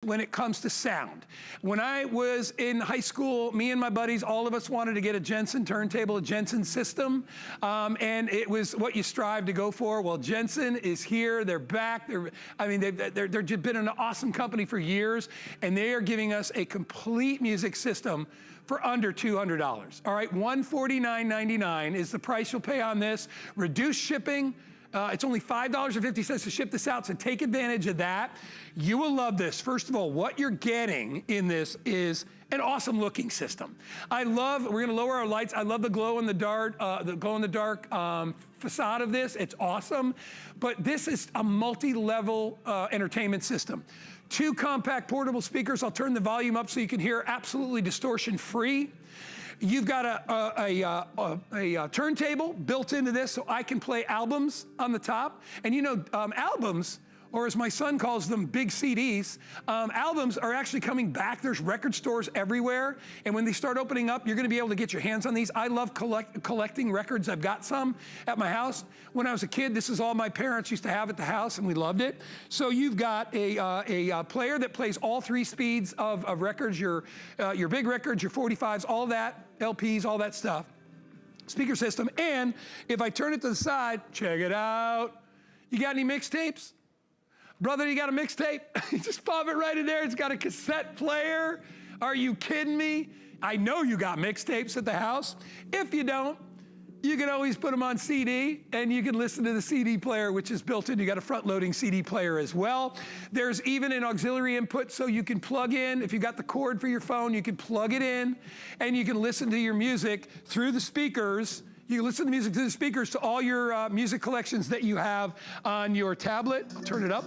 when it comes to sound. When I was in high school, me and my buddies, all of us wanted to get a Jensen turntable, a Jensen system, and it was what you strive to go for. Well, Jensen is here, they're back. They've just been an awesome company for years, and they are giving us a complete music system for under $200. All right, $149.99 is the price you'll pay on this. Reduced shipping. It's only $5.50 to ship this out, so take advantage of that. You will love this. First of all, what you're getting in this is an awesome looking system. We're gonna lower our lights. I love the glow in the dark, facade of this. It's awesome. But this is a multi-level entertainment system. 2 compact portable speakers. I'll turn the volume up so you can hear absolutely distortion free. You've got a turntable built into this, so I can play albums on the top. And you know, albums, or as my son calls them, big CDs, albums are actually coming back. There's record stores everywhere. And when they start opening up, you're gonna be able to get your hands on these. I love collecting records. I've got some at my house. When I was a kid, this is all my parents used to have at the house, and we loved it. So you've got a player that plays all 3 speeds of records, your big records, your 45s, all that, LPs, all that stuff. Speaker system, and if I turn it to the side, check it out. You got any mixtapes? Brother, you got a mixtape? Just pop it right in there. It's got a cassette player. Are you kidding me? I know you got mixtapes at the house. If you don't, you can always put them on CD, and you can listen to the CD player, which is built in. You got a front-loading CD player as well. There's even an auxiliary input, so you can plug in. If you got the cord for your phone, you can plug it in, and you can listen to your music through the speakers. You can listen to music through the speakers to all your music collections that you have on your tablet. I'll turn it up.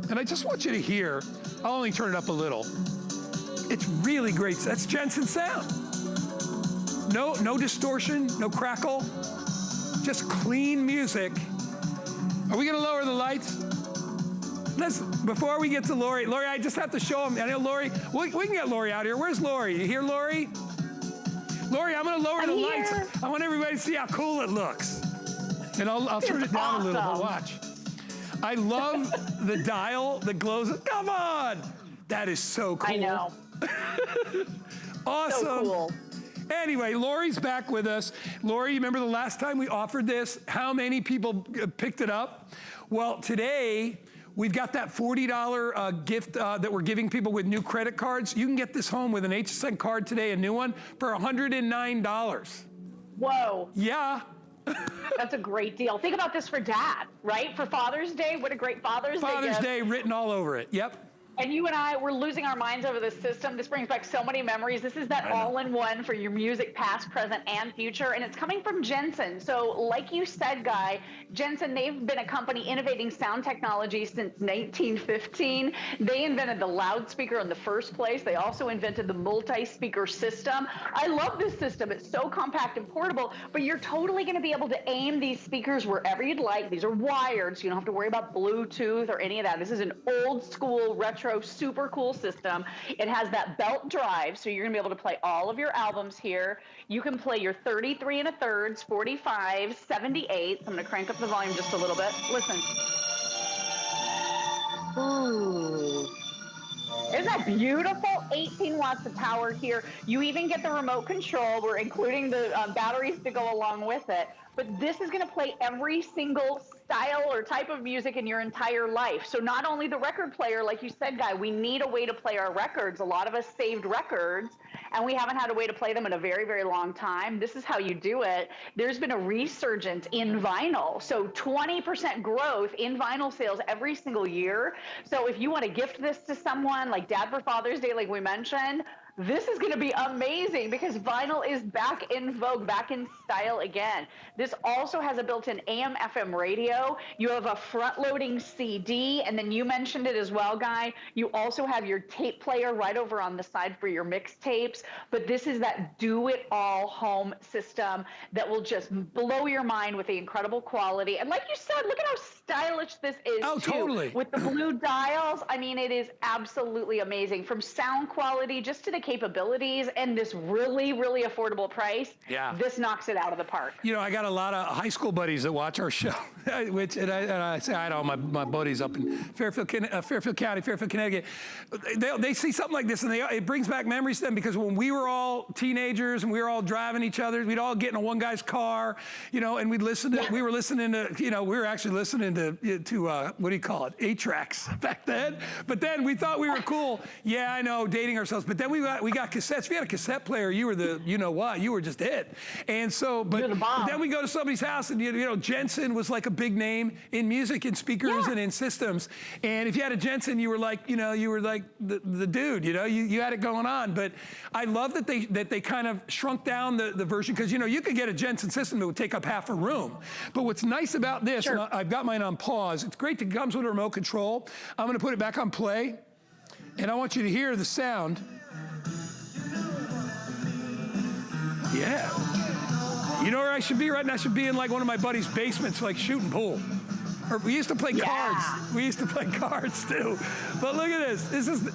And I just want you to hear, I'll only turn it up a little. It's really great. That's Jensen sound. No distortion, no crackle, just clean music. Are we gonna lower the lights? Before we get to Lori, I just have to show them. I know Lori, we can get Lori out here. Where's Lori? You hear Lori? Lori, I'm gonna lower the lights. I want everybody to see how cool it looks. And I'll turn it down a little bit, watch. I love the dial that glows. Come on! That is so cool. I know. Awesome. So cool. Anyway, Lori's back with us. Lori, you remember the last time we offered this? How many people picked it up? Well, today, we've got that $40 gift that we're giving people with new credit cards. You can get this home with an HSN card today, a new one, for $109. Whoa. Yeah. That's a great deal. Think about this for Dad, right? For Father's Day, what a great Father's Day gift. Father's Day written all over it, yep. And you and I, we're losing our minds over this system. This brings back so many memories. This is that all-in-one for your music, past, present, and future, and it's coming from Jensen. So like you said, Guy, Jensen, they've been a company innovating sound technology since 1915. They invented the loudspeaker in the first place. They also invented the multi-speaker system. I love this system. It's so compact and portable, but you're totally going to be able to aim these speakers wherever you'd like. These are wired, so you don't have to worry about Bluetooth or any of that. This is an old-school, retro, super cool system. It has that belt drive, so you're gonna be able to play all of your albums here. You can play your 33 1/3s, 45s, 78s. I'm gonna crank up the volume just a little bit. Listen. Ooh. Isn't that beautiful? 18 watts of power here. You even get the remote control. We're including the batteries to go along with it. But this is going to play every single style or type of music in your entire life. So not only the record player, like you said, Guy, we need a way to play our records. A lot of us saved records, and we haven't had a way to play them in a very, very long time. This is how you do it. There's been a resurgence in vinyl. So 20% growth in vinyl sales every single year. So if you want to gift this to someone, like Dad for Father's Day, like we mentioned, this is going to be amazing because vinyl is back in vogue, back in style again. This also has a built-in AM/FM radio. You have a front-loading CD, and then you mentioned it as well, Guy. You also have your tape player right over on the side for your mixtapes. But this is that do-it-all home system that will just blow your mind with the incredible quality. And like you said, look at how stylish this is, oh, too. Totally. With the blue dials, I mean, it is absolutely amazing. From sound quality just to the capabilities and this really, really affordable price, yeah, this knocks it out of the park. You know, I got a lot of high school buddies that watch our show. and I say hi to all my buddies up in Fairfield County, Fairfield, Connecticut. They see something like this, and it brings back memories to them, because when we were all teenagers and we were all driving each other, we'd all get in a one guy's car, and we'd listen to. We were listening to, we were actually listening to what do you call it, 8-tracks back then. But then we thought we were cool. Yeah, I know, dating ourselves. But then we got cassettes. If you had a cassette player, you were the, you were just it. And so, but then we go to somebody's house, and Jensen was like a big name in music, in speakers, and in systems. And if you had a Jensen, you were like, you were like the dude. You had it going on. But I love that they kind of shrunk down the version, because you could get a Jensen system that would take up half a room. But what's nice about this, and I've got mine on pause. It's great that it comes with a remote control. I'm going to put it back on play, and I want you to hear the sound. Yeah. You know where I should be right now? I should be in like one of my buddies' basements, like shooting pool. Or we used to play cards. We used to play cards too. But look at this.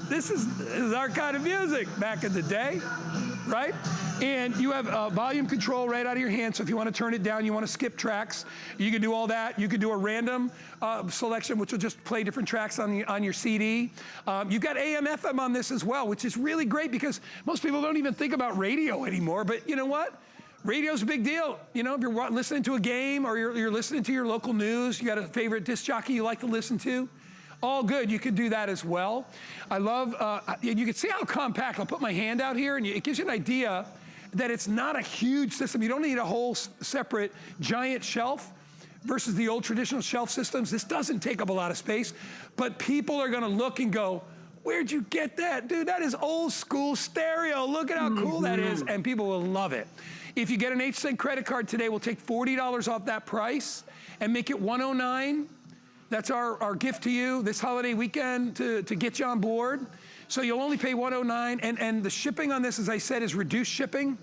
This is our kind of music back in the day, right? And you have volume control right out of your hand. So if you want to turn it down, you want to skip tracks, you can do all that. You can do a random selection, which will just play different tracks on your CD. You've got AM, FM on this as well, which is really great, because most people don't even think about radio anymore. But you know what? Radio's a big deal. If you're listening to a game, or you're listening to your local news, you got a favorite disc jockey you like to listen to, all good. You can do that as well. I love, you can see how compact. I'll put my hand out here, and it gives you an idea that it's not a huge system. You don't need a whole separate giant shelf versus the old traditional shelf systems. This doesn't take up a lot of space, but people are gonna look and go, where'd you get that? Dude, that is old school stereo. Look at how cool that is, and people will love it. If you get an HSync credit card today, we'll take $40 off that price and make it $109. That's our gift to you this holiday weekend to get you on board. So you'll only pay $109, and the shipping on this, as I said, is reduced shipping.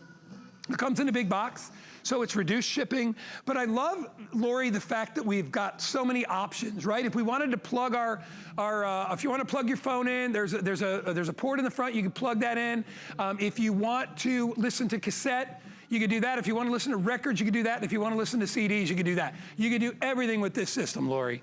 It comes in a big box, so it's reduced shipping. But I love, Lori, the fact that we've got so many options, right? If we wanted to plug if you want to plug your phone in, there's a port in the front, you can plug that in. If you want to listen to cassette, you can do that. If you want to listen to records, you can do that. And if you want to listen to CDs, you can do that. You can do everything with this system, Lori.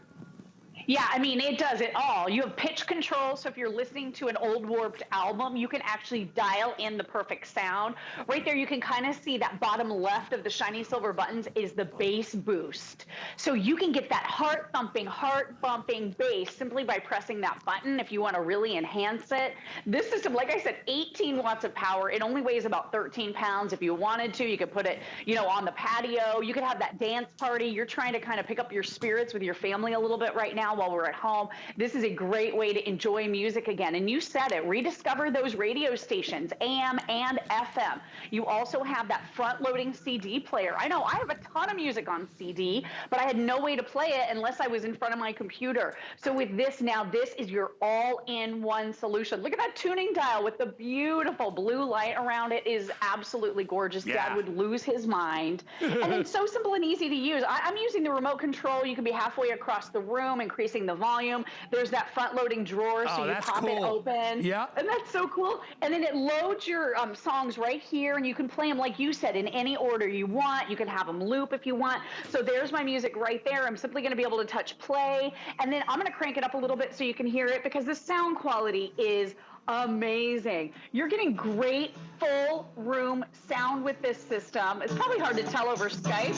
Yeah, I mean, it does it all. You have pitch control, so if you're listening to an old warped album, you can actually dial in the perfect sound. Right there, you can kind of see that bottom left of the shiny silver buttons is the bass boost. So you can get that heart-thumping, heart-bumping bass simply by pressing that button if you want to really enhance it. This system, like I said, 18 watts of power. It only weighs about 13 pounds. If you wanted to, you could put it, on the patio. You could have that dance party. You're trying to kind of pick up your spirits with your family a little bit right now while we're at home. This is a great way to enjoy music again. And you said it, rediscover those radio stations, AM and FM. You also have that front-loading CD player. I know I have a ton of music on CD, but I had no way to play it unless I was in front of my computer. So with this now, this is your all-in-one solution. Look at that tuning dial with the beautiful blue light around it. Is absolutely gorgeous. Yeah. Dad would lose his mind. And it's so simple and easy to use. I'm using the remote control. You can be halfway across the room, increasing the volume. There's that front-loading drawer, so you pop it open. Yeah. And that's so cool. And then it loads your songs right here, and you can play them, like you said, in any order you want. You can have them loop if you want. So there's my music right there. I'm simply going to be able to touch play, and then I'm going to crank it up a little bit so you can hear it, because the sound quality is amazing. You're getting great full room sound with this system. It's probably hard to tell over Skype.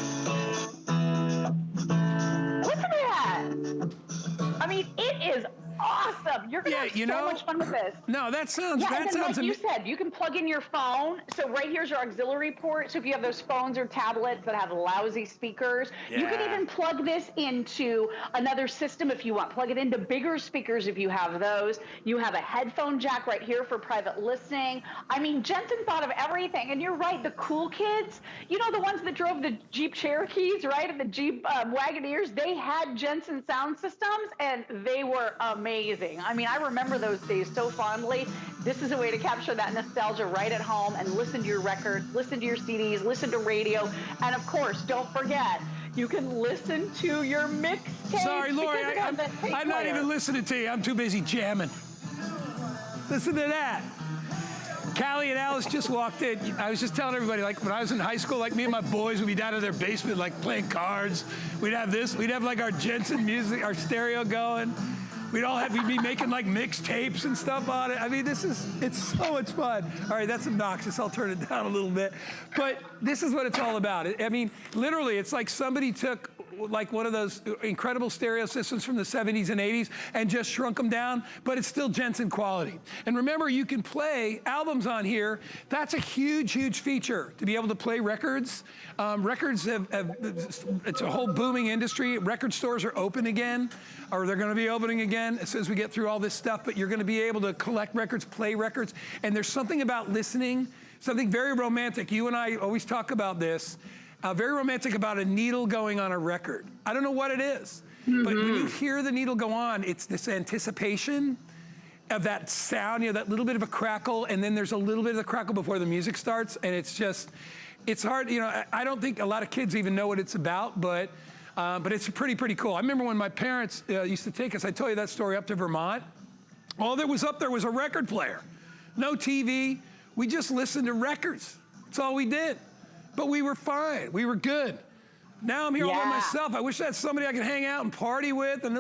Listen to that. I mean, it is awesome. You're going to have so much fun with this. No, that sounds... Yeah, and then like you said, you can plug in your phone. So right here's your auxiliary port. So if you have those phones or tablets that have lousy speakers, you can even plug this into another system if you want. Plug it into bigger speakers if you have those. You have a headphone jack right here for private listening. I mean, Jensen thought of everything. And you're right, the cool kids, the ones that drove the Jeep Cherokees, right, and the Jeep Wagoneers, they had Jensen sound systems, and they were amazing. I mean, I remember those days so fondly. This is a way to capture that nostalgia right at home and listen to your records, listen to your CDs, listen to radio, and of course, don't forget, you can listen to your mixtape. Sorry, Lori, I'm not even listening to you. I'm too busy jamming. Listen to that. Callie and Alice just walked in. I was just telling everybody, like when I was in high school, like me and my boys would be down in their basement, like playing cards. We'd have this. We'd have like our Jensen music, our stereo going. We'd be making like mixtapes and stuff on it. I mean, it's so much fun. All right, that's obnoxious. I'll turn it down a little bit. But this is what it's all about. I mean, literally, it's like somebody took like one of those incredible stereo systems from the 70s and 80s and just shrunk them down, but it's still Jensen quality. And remember, you can play albums on here. That's a huge, huge feature, to be able to play records. Records it's a whole booming industry. Record stores are open again, or they're gonna be opening again as soon as we get through all this stuff, but you're gonna be able to collect records, play records, and there's something about listening, something very romantic. You and I always talk about this. Very romantic about a needle going on a record. I don't know what it is, but when you hear the needle go on, it's this anticipation of that sound, you know, that little bit of a crackle, and then there's a little bit of the crackle before the music starts, and it's just, it's hard, you know, I don't think a lot of kids even know what it's about, but it's pretty cool. I remember when my parents used to take us, I told you that story, up to Vermont. All that was up there was a record player. No TV, we just listened to records. That's all we did. But we were fine. We were good. Now I'm here all by myself. I wish I had somebody I could hang out and party with. And